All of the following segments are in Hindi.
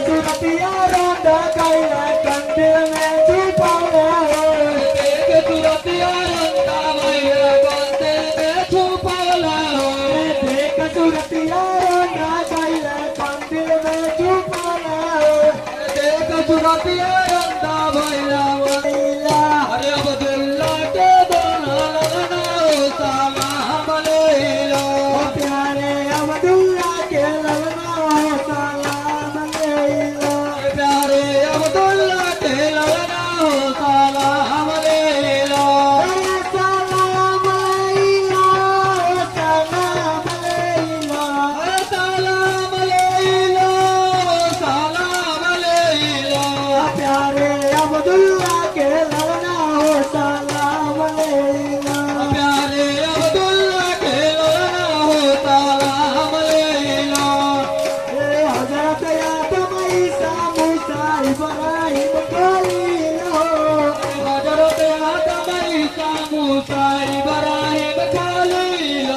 सूरतिया रोंदा कैला कंदिल में छुपाला देख सूरतिया रोंदा कैला कंदिल में छुपाला देख सूरतिया रोंदा कैला कंदिल में छुपाला देख सूरतिया रोंदा कैला वैला अरे अब्दुल्ला के दोना लगना साला मलेला प्यारे अब्दुल्ला के लगना साला मलेला प्यारे अब्दुल्ला के लगना साला मलेला साला मलेला साला मलेला साला मलेला साला मलेला प्यारे अब्दुल्ला के लगना साला मलेला प्यारे अब्दुल्ला के लगना साला मलेला हजरत आदम ईसा मूसा इब्राहिम खलील हजरत आदम ईसा मूसा इब्राहिम खलील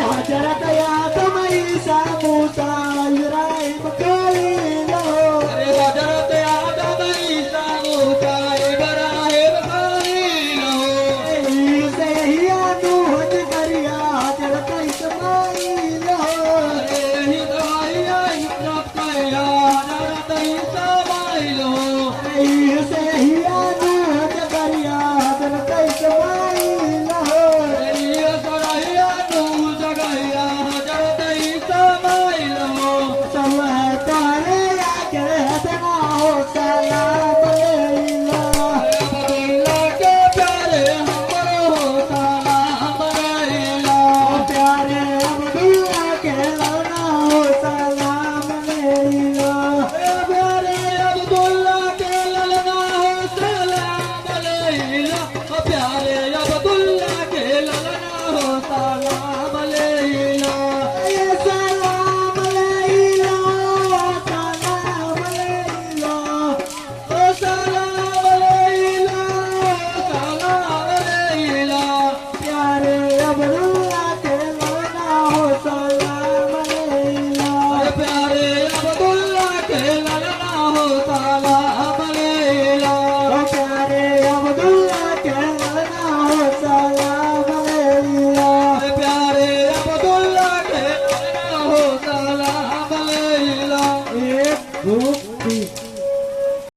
हजरत आदम ईसा मूसा इब्राहिम खलील हजरत आदम ईसा मूसा इब्राहिम खलील से ही नूह जकरिया हजरत इस्माइल ही दवाइया इब्राहिम कया हजरत इस्माइल से ही नूह जकरिया हजरत इस्माइल ये दवाइया नूह जकरिया हजरत इस्माइल सब तारे आके हसना हो सलाम अलैला अब्दुल्ला के प्यारे हमरो हो सलाम अलैला प्यारे अब्दुल्ला के लगना हो सलाम अलैला प्यारे अब्दुल्ला के लगना हो सलाम अलैला प्यारे अब्दुल्ला के लगना हो सलाम अलैला सलाम अलैला सलाम अलैला ओ सलाम अलैला सलाम अलैला प्यारे अब्दुल्ला के लगना हो सलाम अलैला प्यारे अब्दुल्ला के लगना हो